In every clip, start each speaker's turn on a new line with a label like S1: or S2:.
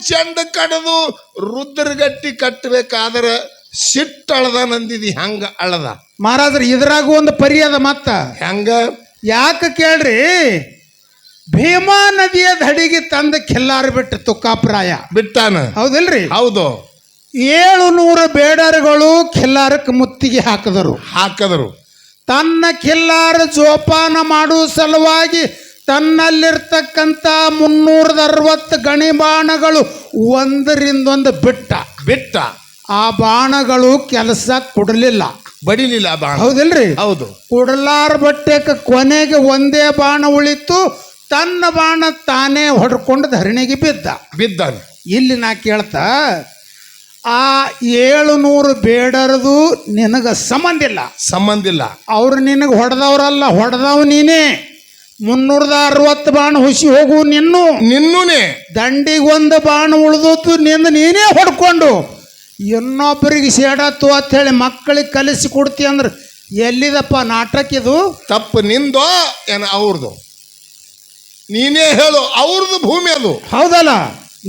S1: ಚೆಂಡ ಕಡದು ರುದ್ರಗಟ್ಟಿ ಕಟ್ಟಬೇಕಾದ್ರೆ ಸಿಟ್ಟಳದ ನಂದಿದಿ ಹಂಗ ಅಳದ
S2: ಮಹಾರಾಜ್ರ ಇದ್ರಾಗ ಒಂದು ಪರಿ ಅದ ಮತ್ತ
S1: ಹೆಂಗ
S2: ಯಾಕೆ ಕೇಳ್ರಿ ಭೀಮಾ ನದಿಯ ದಡಿಗೆ ತಂದ ಖಿಲ್ಲಾರ ಬಿಟ್ಟು ತುಕ್ಕಾಪ್ರಾಯ
S1: ಬಿಟ್ಟಾನ
S2: ಹೌದಿಲ್ರಿ
S1: ಹೌದು
S2: 700 ಬೇಡರುಗಳು ಖಿಲ್ಲಾರಕ್ಕೆ ಮುತ್ತಿಗೆ
S1: ಹಾಕದರು
S2: ತನ್ನ ಖಿಲ್ಲಾರ ಜೋಪಾನ ಮಾಡುವ ಸಲುವಾಗಿ ತನ್ನಲ್ಲಿರ್ತಕ್ಕಂಥ 360 ಗಣಿಬಾಣಗಳು ಒಂದರಿಂದೊಂದು ಬಿಟ್ಟ ಆ ಬಾಣಗಳು ಕೆಲಸ ಕೊಡಲಿಲ್ಲ
S1: ಬಡಿಲಿಲ್ಲ ಬಾಣ
S2: ಹೌದಿಲ್ರಿ
S1: ಹೌದು
S2: ಕೊಡಲಾರ ಬಟ್ಟೆಗೆ ಕೊನೆಗೆ ಒಂದೇ ಬಾಣ ಉಳಿತು ತನ್ನ ಬಾಣ ತಾನೇ ಹೊಡ್ಕೊಂಡು ಧರಣಿಗೆ
S1: ಬಿದ್ದಾನ
S2: ಇಲ್ಲಿ ನಾ ಕೇಳ್ತಾ ಆ 700 ಬೇಡರದು ನಿನಗ ಸಂಬಂಧ ಇಲ್ಲ ಅವ್ರು ನಿನಗೆ ಹೊಡೆದವ್ರಲ್ಲ ಹೊಡೆದವ್ ನೀನೇ 360 ಬಾಣ ಹುಸಿ ಹೋಗು ನಿನ್ನೂನೇ ದಂಡಿಗೆ ಒಂದು ಬಾಣ ಉಳಿದೋತು ನೀನೇ ಹೊಡ್ಕೊಂಡು ಇನ್ನೊಬ್ಬರಿಗೆ ಸೇಡತ್ತು ಅಂತ ಹೇಳಿ ಮಕ್ಕಳಿಗೆ ಕಲಿಸಿ ಕೊಡ್ತಿ ಅಂದ್ರೆ ಎಲ್ಲಿದಪ್ಪ ನಾಟಕ ಇದು
S1: ತಪ್ಪು ನಿಂದೋ ಏನ ಅವ್ರದು ನೀನೇ ಹೇಳು ಅವ್ರದ್ದು ಭೂಮಿ ಅದು
S2: ಹೌದಲ್ಲ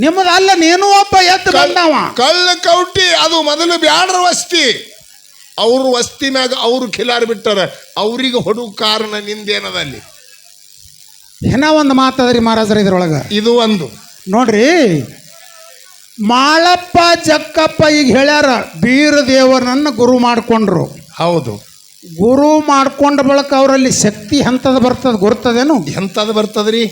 S2: ನಿಮ್ಮದಲ್ಲ ನೀನು ಒಬ್ಬ ಎದ್ದು ಬಂದವ
S1: ಕಳ್ಳ ಕೌಟಿ ಅದು ಮೊದಲು ಬ್ಯಾಡ್ರ ವಸ್ತಿ ಅವ್ರ ವಸ್ತಿ ಮ್ಯಾಗ ಅವ್ರು ಖಿಲಾರಿ ಬಿಟ್ಟಾರ ಅವ್ರಿಗೆ ಹೊಡು ಕಾರಣ ನಿಂದೇನದ ಅಲ್ಲಿ
S2: ಏನೋ ಒಂದು ಮಾತದ್ರಿ ಮಹಾರಾಜರ ಇದ್ರೊಳಗ
S1: ಇದು ಒಂದು
S2: ನೋಡ್ರಿ ಮಾಳಪ್ಪ ಜಕ್ಕಪ್ಪ ಈಗ ಹೇಳ್ಯಾರ ಬೀರ ದೇವರನ್ನ ಗುರು ಮಾಡ್ಕೊಂಡ್ರು
S1: ಹೌದು
S2: ಗುರು ಮಾಡ್ಕೊಂಡ ಬಳಿಕ ಅವರಲ್ಲಿ ಶಕ್ತಿ ಎಂಥದ್ದು ಬರ್ತದ ಗುರ್ತದೇನು
S1: ಎಂಥದ್ದು ಬರ್ತದ್ರಿ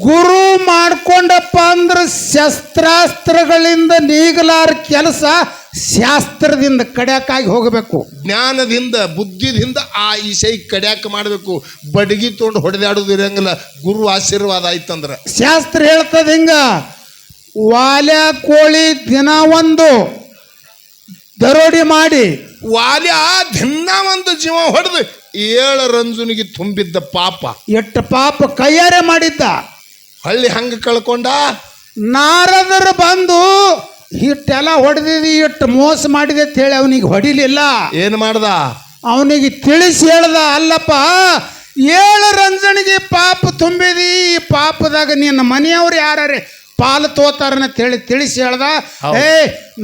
S2: ಗುರು ಮಾಡ್ಕೊಂಡಪ್ಪ ಅಂದ್ರೆ ಶಸ್ತ್ರಾಸ್ತ್ರಗಳಿಂದ ನೀಗಲಾರ ಕೆಲಸ ಶಾಸ್ತ್ರದಿಂದ ಕಡ್ಯಾಕಾಗಿ ಹೋಗಬೇಕು
S1: ಜ್ಞಾನದಿಂದ ಬುದ್ಧಿದಿಂದ ಆ ಈಶೈ ಕಡ್ಯಾಕ ಮಾಡಬೇಕು ಬಡಗಿ ತೊಗೊಂಡು ಹೊಡೆದಾಡೋದು ಇರಂಗಿಲ್ಲ ಗುರು ಆಶೀರ್ವಾದ ಆಯ್ತಂದ್ರ
S2: ಶಾಸ್ತ್ರ ಹೇಳ್ತದ ಹಿಂಗ ವಾಲ್ಯ ಕೋಳಿ ದಿನ ಒಂದು ದರೋಡಿ ಮಾಡಿ
S1: ವಾಲ್ಯ ದಿನ ಒಂದು ಜೀವ ಹೊಡೆದು 7 ರಂಜುನಿಗೆ ತುಂಬಿದ್ದ ಪಾಪ
S2: ಎಷ್ಟು ಪಾಪ ಕೈಯಾರೆ ಮಾಡಿದ್ದ
S1: ಹಳ್ಳಿ ಹಂಗ ಕಳ್ಕೊಂಡ
S2: ನಾರದರು ಬಂದು ಇಟ್ಟೆಲ್ಲ ಹೊಡೆದಿದ್ದಿ ಇಟ್ಟು ಮೋಸ ಮಾಡಿದೆ ಅಂತ ಹೇಳಿ ಅವನಿಗೆ ಹೊಡಿಲಿಲ್ಲ
S1: ಏನು ಮಾಡ್ದ
S2: ಅವನಿಗೆ ತಿಳಿಸಿ ಹೇಳ್ದ ಅಲ್ಲಪ್ಪ 7 ರಂಜನಿಗೆ ಪಾಪ ತುಂಬಿದಿ ಈ ಪಾಪದಾಗ ನಿನ್ನ ಮನೆಯವ್ರು ಯಾರೇ ಪಾಲು ತೋತಾರನ್ನ ತಿಳಿಸಿ ಹೇಳ್ದ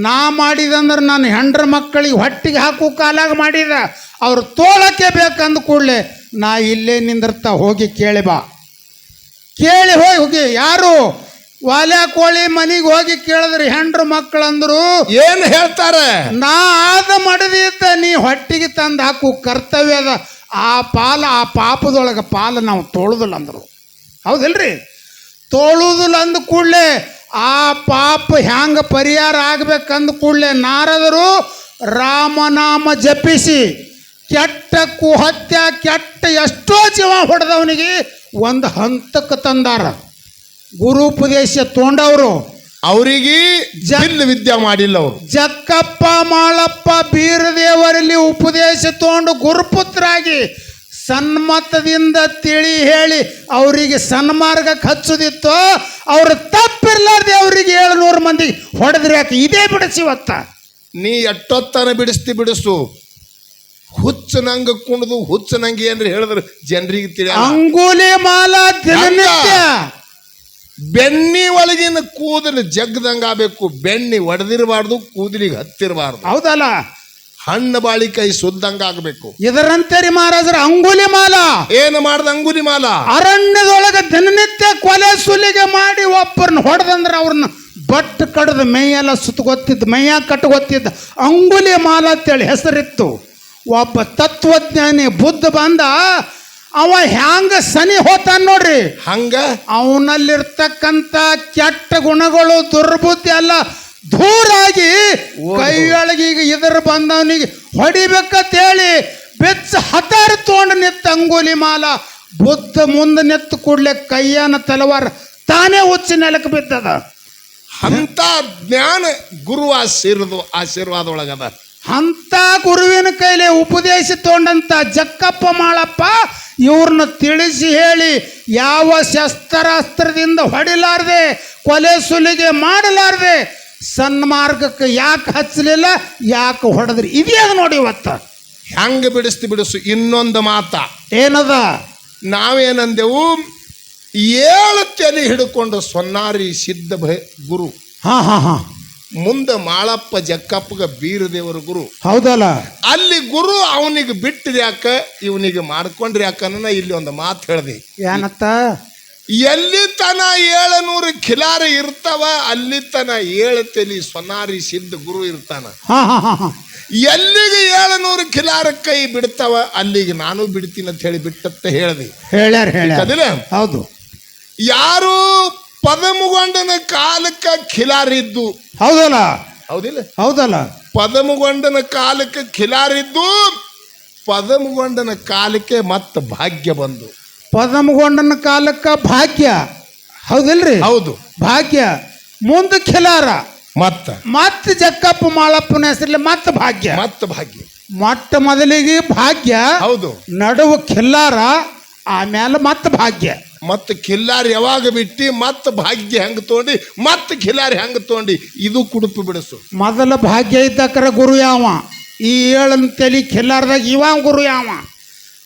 S2: ನಾ ಮಾಡಿದಂದ್ರೆ ನಾನು ಹೆಂಡ್ರ ಮಕ್ಕಳಿಗೆ ಹೊಟ್ಟಿಗೆ ಹಾಕು ಕಾಲಾಗ ಮಾಡಿದ ಅವ್ರು ತೋಳಕ್ಕೆ ಬೇಕಂದ ಕೂಡಲೇ ನಾ ಇಲ್ಲೇ ನಿಂದಿರ್ತಾ ಹೋಗಿ ಕೇಳಿ ಹೋಗಿ ಯಾರು ವಾಲ್ಯ ಕೋಳಿ ಮನೆಗೆ ಹೋಗಿ ಕೇಳಿದ್ರಿ ಹೆಂಡ್ರ ಮಕ್ಕಳಂದ್ರು
S1: ಏನು ಹೇಳ್ತಾರೆ
S2: ನಾ ಮಡದಿದ್ದ ನೀ ಹೊಟ್ಟಿಗೆ ತಂದು ಹಾಕು ಕರ್ತವ್ಯದ ಆ ಪಾಪದೊಳಗೆ ಪಾಲು ನಾವು ತೋಳುದಿಲ್ಲ ಅಂದರು ಹೌದಿಲ್ರಿ ತೋಳುದಿಲ್ಲ ಅಂದ ಕೂಡಲೇ ಆ ಪಾಪ ಹ್ಯಾಂಗ ಪರಿಹಾರ ಆಗ್ಬೇಕಂದ ಕೂಡಲೇ ನಾರದರು ರಾಮನಾಮ ಜಪಿಸಿ ಕೆಟ್ಟ ಕುಹತ್ಯ ಕೆಟ್ಟ ಎಷ್ಟೋ ಜೀವ ಹೊಡೆದವನಿಗೆ ಒಂದು ಹಂತಕ್ಕೆ ತಂದಾರ ಗುರುಪದೇಶ ತೊಗೊಂಡವರು
S1: ಅವರಿಗೆ ವಿದ್ಯೆ ಮಾಡಿಲ್ಲ ಅವರು
S2: ಜಕ್ಕಪ್ಪ ಮಾಳಪ್ಪ ಬೀರದೇವರಲ್ಲಿ ಉಪದೇಶ ತಗೊಂಡು ಗುರುಪುತ್ರಾಗಿ ಸನ್ಮತದಿಂದ ತಿಳಿ ಹೇಳಿ ಅವರಿಗೆ ಸನ್ಮಾರ್ಗಕ್ಕೆ ಹಚ್ಚೋದಿತ್ತು ಅವ್ರು ತಪ್ಪಿರ್ಲಾರ್ದೆ ಅವರಿಗೆ 700 ಮಂದಿಗೆ ಹೊಡೆದ್ರೆ ಯಾಕೆ ಇದೇ ಬಿಡಿಸಿವತ್ತ
S1: ನೀ ಎಷ್ಟೊತ್ತನ ಬಿಡಿಸು ಹುಚ್ಚ ನಂಗ ಕುಣಿದು ಹುಚ್ಚ ನಂಗೆ ಏನ್ರಿ ಹೇಳಿದ್ರು ಜನರಿಗೆ ತಿಳಿಯ
S2: ಅಂಗುಲಿ ಮಾಲ ದಿನನಿತ್ಯ
S1: ಬೆನ್ನಿ ಒಳಗಿನ ಕೂದಲು ಜಗ್ದಂಗ ಆಗಬೇಕು ಬೆಣ್ಣಿ ಒಡೆದಿರಬಾರ್ದು ಕೂದಲಿಗೆ ಹತ್ತಿರಬಾರ್ದು
S2: ಹೌದಲ್ಲ
S1: ಹಣ್ಣು ಬಾಳಿಕೈ ಸುದ್ದಂಗ ಆಗಬೇಕು
S2: ಇದರಂತೆ ಮಹಾರಾಜರ ಅಂಗುಲಿ ಮಾಲ
S1: ಏನು ಮಾಡ್ದ ಅಂಗುಲಿ ಮಾಲ
S2: ಅರಣ್ಯದೊಳಗೆ ದಿನನಿತ್ಯ ಕೊಲೆ ಸುಲಿಗೆ ಮಾಡಿ ಒಬ್ಬರನ್ನ ಹೊಡೆದಂದ್ರೆ ಅವ್ರನ್ನ ಬಟ್ ಕಡ್ದು ಮೈಯೆಲ್ಲ ಸುತ್ತಗೊತ್ತಿದ್ದ ಮೈಯ ಕಟ್ಟಗೊತ್ತಿದ್ದ ಅಂಗುಲಿ ಮಾಲ ಅಂತೇಳಿ ಹೆಸರಿತ್ತು ಒಬ್ಬ ತತ್ವಜ್ಞಾನಿ ಬುದ್ಧ ಬಂದ ಅವ ಹ್ಯಾಂಗ ಸನಿ ಹೋತಾನ ನೋಡ್ರಿ
S1: ಹಂಗ
S2: ಅವನಲ್ಲಿರ್ತಕ್ಕಂಥ ಕೆಟ್ಟ ಗುಣಗಳು ದುರ್ಬುದ್ಧಿ ಎಲ್ಲ ದೂರಾಗಿ ಕೈಯೊಳಗೆ ಈಗ ಇದರ ಬಂದವನಿಗೆ ಹೊಡಿಬೇಕಂತ ಹೇಳಿ ಬೆಚ್ಚ ಹತಾರ ತಗೊಂಡು ನಿತ್ತ ಅಂಗುಲಿ ಮಾಲ ಬುದ್ಧ ಮುಂದೆ ನಿತ್ತು ಕೂಡಲೇ ಕೈಯನ ತಲವಾರ ತಾನೇ ಹುಚ್ಚಿ ನೆಲಕ್ಕೆ ಬಿದ್ದದ
S1: ಅಂತ ಜ್ಞಾನ ಗುರು ಆಶೀರ್ವಾದ ಒಳಗದ
S2: ಅಂತ ಗುರುವಿನ ಕೈಲಿ ಉಪದೇಶ ತಗೊಂಡಂತ ಜಕ್ಕಪ್ಪ ಮಾಳಪ್ಪ ಇವ್ರನ್ನ ತಿಳಿಸಿ ಹೇಳಿ ಯಾವ ಶಸ್ತ್ರಾಸ್ತ್ರದಿಂದ ಹೊಡಿಲಾರ್ದೆ ಕೊಲೆ ಸುಲಿಗೆ ಮಾಡಲಾರ್ದೆ ಸನ್ಮಾರ್ಗಕ್ಕೆ ಯಾಕೆ ಹಚ್ಚಲಿಲ್ಲ ಯಾಕೆ ಹೊಡೆದ್ರಿ ಇದ್ಯಾಗ ನೋಡಿ ಇವತ್ತ
S1: ಹೆಂಗ ಬಿಡಿಸು ಇನ್ನೊಂದು ಮಾತ
S2: ಏನದ
S1: ನಾವೇನಂದೆವು 7 ತಲೆ ಹಿಡ್ಕೊಂಡು ಸೊನ್ನಾರಿ ಸಿದ್ಧ ಗುರು
S2: ಹಾ ಹಾ ಹಾ
S1: ಮುಂದೆ ಮಾಳಪ್ಪ ಜಕ್ಕಪ್ಪಗ ಬೀರದೇವರ ಗುರು.
S2: ಹೌದಲ್ಲ.
S1: ಅಲ್ಲಿ ಗುರು ಅವನಿಗೆ ಬಿಟ್ಟಿದ ಯಾಕ ಇವನಿಗೆ ಮಾಡ್ಕೊಂಡ್ರಿ ಯಾಕನ್ನ ಇಲ್ಲಿ ಒಂದು ಮಾತು ಹೇಳ್ದಿ.
S2: ಏನತ್ತ?
S1: ಎಲ್ಲಿ ತನ 700 ಖಿಲಾರ ಇರ್ತಾವ ಅಲ್ಲಿ ತನ 7 ತಲಿ ಸೊನಾರಿ ಸಿದ್ಧ ಗುರು ಇರ್ತಾನ.
S2: ಹಾ ಹಾ ಹಾ ಹಾ
S1: ಎಲ್ಲಿಗೆ 700 ಖಿಲಾರ ಕೈ ಬಿಡ್ತಾವ ಅಲ್ಲಿಗೆ ನಾನು ಬಿಡ್ತೀನಿ ಅಂತ ಹೇಳಿ ಬಿಟ್ಟತ್ತ ಹೇಳ್ದಿ.
S2: ಹೇಳ್ಯಾರ. ಹೌದು.
S1: ಯಾರು ಪದಮುಗೊಂಡನ ಕಾಲಕ್ಕ ಖಿಲಾರಿದ್ದು.
S2: ಹೌದಲ್ಲ.
S1: ಹೌದಿಲ್ಲ?
S2: ಹೌದಲ್ಲ.
S1: ಪದಮುಗೊಂಡನ ಕಾಲಕ್ಕೆ ಖಿಲಾರಿದ್ದು, ಪದಮುಗೊಂಡನ ಕಾಲಕ್ಕೆ ಮತ್ತ ಭಾಗ್ಯ ಬಂದು.
S2: ಪದಮಗೊಂಡನ ಕಾಲಕ್ಕ ಭಾಗ್ಯ. ಹೌದಿಲ್ರಿ?
S1: ಹೌದು.
S2: ಭಾಗ್ಯ ಮುಂದೆ ಖಿಲಾರ
S1: ಮತ್ತ
S2: ಜಕ್ಕಪ್ಪ ಮಾಳಪ್ಪನ ಹೆಸರಲ್ಲಿ ಮತ್ತ ಭಾಗ್ಯ. ಮೊಟ್ಟ ಮೊದಲಿಗೆ ಭಾಗ್ಯ.
S1: ಹೌದು.
S2: ನಡುವ ಖಿಲ್ಲಾರ, ಆಮೇಲೆ ಮತ್ತ ಭಾಗ್ಯ.
S1: ಮತ್ತ ಖಿಲ್ಲಾರ ಯಾವಾಗ ಬಿಟ್ಟಿ ಮತ್ತ ಭಾಗ್ಯ ಹೆಂಗ ತಗೊಂಡಿ ಮತ್ತ ಖಿಲ್ಲಾರ ಹೆಂಗ ತಗೊಂಡಿ ಇದು ಕುಡುಪು ಬಿಡಿಸು.
S2: ಮೊದಲ ಭಾಗ್ಯ ಇದ್ದಕ್ಕರ ಗುರು ಯಾವ? ಈ 7 ತಲಿ ಖಿಲ್ಲಾರದಾಗ ಇವ ಗುರು ಯಾವ?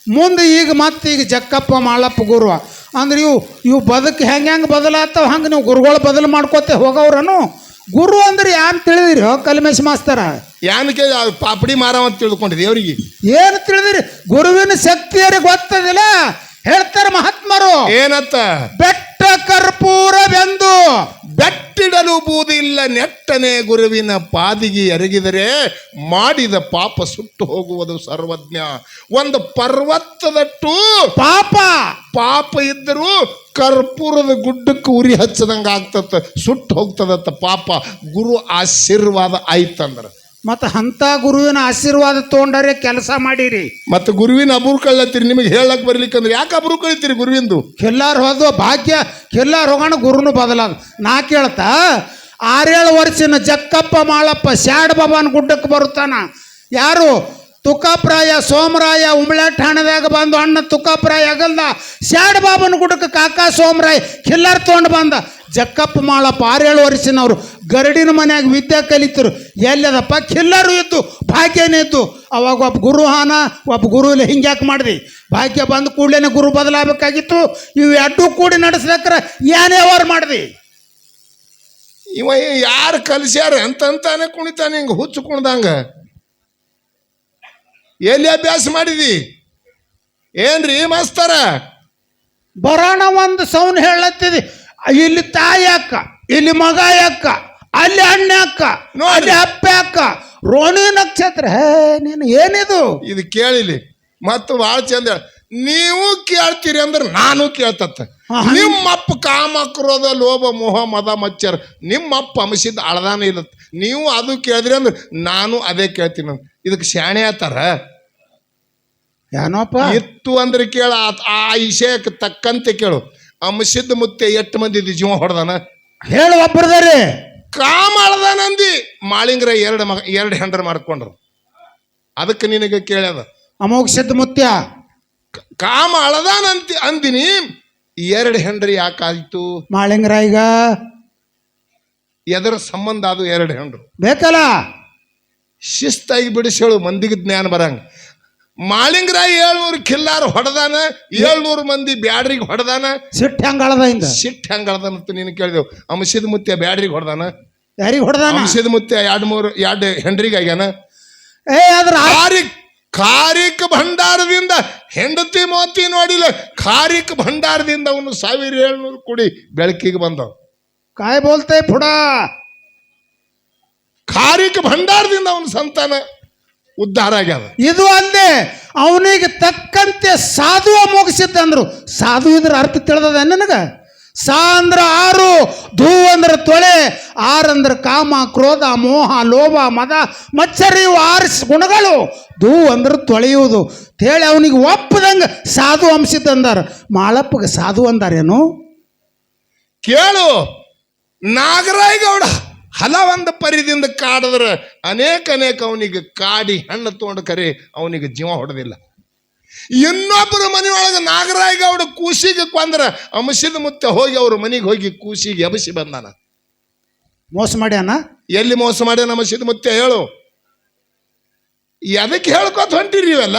S2: ಮುಂದೆ ಈಗ ಜಕ್ಕಪ್ಪ ಮಾಳಪ್ಪ ಗುರು ಅಂದ್ರೆ ಇವು ಬದುಕು ಹೆಂಗೆ ಬದಲಾಗ್ತಾವ ಹಂಗೆ ನೀವು ಗುರುಗಳು ಬದಲು ಮಾಡ್ಕೋತೆ ಹೋಗವ್ರನು. ಗುರು ಅಂದ್ರೆ ಯಾನ್ ತಿಳಿದಿರಿ ಕಲ್ಮೇಶ್ ಮಾಸ್ತರ?
S1: ಯಾನಕ್ಕೆ ಪಾಪಡಿ ಮಾರವ ಅಂತ ತಿಳ್ಕೊಂಡಿದ್ದೆ. ಅವ್ರಿಗೆ
S2: ಏನು ತಿಳಿದಿರಿ? ಗುರುವಿನ ಶಕ್ತಿಯರಿಗೆ ಗೊತ್ತದಿಲ್ಲ. ಹೇಳ್ತಾರೆ ಮಹಾತ್ಮರು
S1: ಏನತ್ತ?
S2: ಬೆಟ್ಟ ಕರ್ಪೂರವೆಂದು
S1: ಬೆಟ್ಟಿಡಲು ಬೂದಿಲ್ಲ ನೆಟ್ಟನೆ ಗುರುವಿನ ಪಾದಿಗೆ ಎರಗಿದರೆ ಮಾಡಿದ ಪಾಪ ಸುಟ್ಟು ಹೋಗುವುದು ಸರ್ವಜ್ಞ. ಒಂದು ಪರ್ವತದಟ್ಟು ಪಾಪ ಇದ್ದರೂ ಕರ್ಪೂರದ ಗುಡ್ಡಕ್ಕೆ ಉರಿ ಹಚ್ಚದಂಗ ಆಗ್ತದ, ಸುಟ್ಟು ಹೋಗ್ತದತ್ತ ಪಾಪ. ಗುರು ಆಶೀರ್ವಾದ ಆಯ್ತಂದ್ರ
S2: ಮತ್ತು ಅಂಥ ಗುರುವಿನ ಆಶೀರ್ವಾದ ತೊಗೊಂಡರೆ ಕೆಲಸ ಮಾಡಿರಿ.
S1: ಮತ್ತು ಗುರುವಿನ ಅಬೂರ್ ಕಳ್ಳತ್ತೀರಿ. ನಿಮಗೆ ಹೇಳಕ್ ಬರ್ಲಿಕ್ಕಂದ್ರೆ ಯಾಕೆ ಅಬೂರ್ ಕಳಿತೀರಿ ಗುರುವಿಂದು?
S2: ಕೆಲ್ಲಾರು ಹೋದ ಭಾಗ್ಯ, ಕೆಲ್ಲಾರು ಹೋಗೋಣ ಗುರುನು ಬದಲಾದ. ನಾ ಕೇಳ್ತಾ 6-7 ವರ್ಷನ ಜಕ್ಕಪ್ಪ ಮಾಳಪ್ಪ ಶಾಡ್ ಬಾಬಾನ ಗುಡ್ಡಕ್ಕೆ ಬರುತ್ತಾನ. ಯಾರು? ತುಕಾಪ್ರಾಯ ಸೋಮರಾಯ ಉಂಬಳೆ ಠಾಣದಾಗ ಬಂದು ಅಣ್ಣ ತುಕಾಪ್ರಾಯ ಆಗಲ್ದ ಶಾಡ್ ಬಾಬನ ಗುಡ್ಡಕ್ಕೆ ಕಾಕಾ ಸೋಮರಾಯ ಖಿಲ್ಲಾರ್ ತೊಗೊಂಡು ಬಂದ. ಜಕ್ಕಪ್ಪ ಮಾಳಪ್ಪ 6-7 ವರ್ಷನವರು ಗರಡಿನ ಮನ್ಯಾಗ ವಿದ್ಯೆ ಕಲಿತರು. ಎಲ್ಲದಪ್ಪ ಖಿಲ್ಲಾರು ಇದ್ದು ಭಾಗ್ಯನೇ ಇದ್ದು. ಅವಾಗ ಒಬ್ಬ ಗುರು ಒಬ್ಬ ಗುರು ಇಲ್ಲ. ಹಿಂಗ್ಯಾಕೆ ಮಾಡಿದೆ? ಭಾಗ್ಯ ಬಂದು ಕೂಡಲೇ ಗುರು ಬದಲಾಗಬೇಕಾಗಿತ್ತು. ಇವು ಎರಡೂ ಕೂಡಿ ನಡೆಸ್ಬೇಕ್ರ ಏನೇ ಅವ್ರು ಮಾಡಿದೆ.
S1: ಇವ ಯಾರು ಕಲಿಸ್ಯಾರ ಅಂತಾನೆ ಕುಣಿತಾನೆ ಹಿಂಗೆ ಹುಚ್ಚು ಕುಣ್ದಂಗ. ಎಲ್ಲಿ ಅಭ್ಯಾಸ ಮಾಡಿದಿ ಏನ್ರಿ ಮಾಸ್ತರ?
S2: ಬರೋಣ ಒಂದು ಸೌನ್ ಹೇಳತ್ತಿದಿ. ಇಲ್ಲಿ ತಾಯಿ ಅಕ್ಕ, ಇಲ್ಲಿ ಮಗ ಅಕ್ಕ, ಅಲ್ಲಿ ಅಣ್ಣ ಅಕ್ಕ, ಅಲ್ಲಿ ಅಪ್ಪ ಅಕ್ಕ, ರೋಣಿ ನಕ್ಷತ್ರ. ನೀನು ಏನಿದು?
S1: ಇದು ಕೇಳಿಲಿ ಮತ್ತು ಭಾಳ ಚಂದ. ನೀವು ಕೇಳ್ತೀರಿ ಅಂದ್ರೆ ನಾನು ಕೇಳ್ತತ್ತ. ನಿಮ್ಮಪ್ಪ ಕಾಮಕ್ರೋಧ ಲೋಭ ಮೋಹ ಮದ ಮಚ್ಚರ ನಿಮ್ಮಪ್ಪ ಅಂಶಿದ್ದ ಅಳದಾನ ಇಲ್ಲ. ನೀವು ಅದು ಕೇಳಿದ್ರಿ ಅಂದ್ರೆ ನಾನು ಅದೇ ಕೇಳ್ತೀನಿ. ಇದಕ್ಕೆ ಶಾಣೆ ಆತಾರ
S2: ಏನೋಪ್ಪ
S1: ಇತ್ತು ಅಂದ್ರೆ ಕೇಳ. ಆ ವಿಷಯಕ್ಕೆ ತಕ್ಕಂತೆ ಕೇಳು. ಅಂಶಿದ್ದ ಮುತ್ತೆ 8 ಮಂದಿ ಜೀವ ಹೊಡೆದಾನ
S2: ಹೇಳು. ಒಬ್ಬರದಾರೆ
S1: ಕಾಮ ಅಳದಾನಂದಿ ಮಾಳಿಂಗ್ರ 2 ಹೆಂಡ್ರ ಮಾಡ್ಕೊಂಡ್ರು. ಅದಕ್ಕೆ ನಿನಗೆ ಕೇಳ್ಯದ
S2: ಅಮೋಘ ಮುತ್ಯ
S1: ಕಾಮ ಅಳದಾನಂತಿ ಅಂದಿನಿ. 2 ಹೆಂಡ್ರಿ ಯಾಕಾಯ್ತು
S2: ಮಾಳಿಂಗರಾಯಿಗ?
S1: ಎದರ ಸಂಬಂಧ ಅದು 2 ಹೆಂಡ್ರು
S2: ಬೇಕಲ್ಲ.
S1: ಶಿಸ್ತಾಗಿ ಬಿಡಿಸೇಳು ಮಂದಿಗೆ ಜ್ಞಾನ ಬರಂಗ. ಮಾಳಿಂಗರಾಯ 700 ಖಿಲ್ಲಾರ ಹೊಡೆದಾನ, 700 ಮಂದಿ ಬ್ಯಾಡ್ರಿಗೆ ಹೊಡೆದಾನ.
S2: ಸಿಟ್ಟು ಹೆಂಗಳದ?
S1: ಸಿಟ್ಟು ಹೆಂಗಳದಂತ ನೀನು ಕೇಳಿದೆವು. ಅಂಶದ ಮುತ್ಯ ಬ್ಯಾಡ್ರಿಗೆ ಹೊಡೆದಾನ.
S2: ಯಾರಿಗೆ ಹೊಡೆದಾನ?
S1: ಅಂಶದ ಮುತ್ಯ 2 ಹೆಂಡ್ರಿಗೆ ಆಗ್ಯಾನ. ಕಾರಿಕ ಭಂಡಾರದಿಂದ ಹೆಂಡತಿ ಮೋತಿ ನೋಡಿಲ್ಲ. ಕಾರಿಕ ಭಂಡಾರದಿಂದ ಅವನು 1700 ಕುಡಿ ಬೆಳಕಿಗೆ ಬಂದವು.
S2: ಕಾಯ್ ಬೋಲ್ತೆ ಪುಡ.
S1: ಕಾರಿಕ ಭಂಡಾರದಿಂದ ಅವನ ಸಂತಾನ ಉದ್ಧಾರ ಆಗ್ಯಾದ.
S2: ಇದು ಅಲ್ಲದೆ ಅವನಿಗೆ ತಕ್ಕಂತೆ ಸಾಧು ಮುಗಿಸಿದ್ದಂದ್ರು. ಸಾಧು ಇದ್ರ ಅರ್ಥ ತಿಳಿದ ನನಗ? ಸಾ ಅಂದ್ರ 6, ಧೂ ಅಂದ್ರ ತೊಳೆ, 6 ಅಂದ್ರ ಕಾಮ ಕ್ರೋಧ ಮೋಹ ಲೋಭ ಮದ ಮಚ್ಚರ. ಇವು 6 ಗುಣಗಳು. ಧೂ ಅಂದ್ರ ತೊಳೆಯುವುದು ಹೇಳಿ ಅವನಿಗೆ ಒಪ್ಪದಂಗ ಸಾಧು ಅಂಶಿದ್ದಂದಾರ. ಮಾಳಪ್ಪಗೆ ಸಾಧು ಅಂದಾರೇನು
S1: ಕೇಳು. ನಾಗರಾಯಗೌಡ ಹಲವಂದ ಪರಿದಿಂದ ಕಾಡಿದ್ರೆ ಅನೇಕ ಅವನಿಗೆ ಕಾಡಿ ಹಣ್ಣು ತೊಗೊಂಡು ಕರೆ ಅವನಿಗೆ ಜೀವ ಹೊಡೆದಿಲ್ಲ. ಇನ್ನೊಬ್ಬರ ಮನೆಯೊಳಗೆ ನಾಗರಾಯಗೌಡ ಕೂಸಿಗೆ ಕೊಂದ್ರ ಅಂಶದ ಮುತ್ತೆ ಹೋಗಿ ಅವ್ರ ಮನೆಗೆ ಹೋಗಿ ಕೂಸಿಗೆ ಎಬಸಿ ಬಂದಾನ.
S2: ಮೋಸ ಮಾಡ್ಯಾನ?
S1: ಎಲ್ಲಿ ಮೋಸ ಮಾಡ್ಯಾನ ಅಂಶದ ಮುತ್ತೆ ಹೇಳು? ಎದಕ್ಕೆ ಹೇಳ್ಕೊತ ಹೊಂಟಿರಿ ಇವೆಲ್ಲ?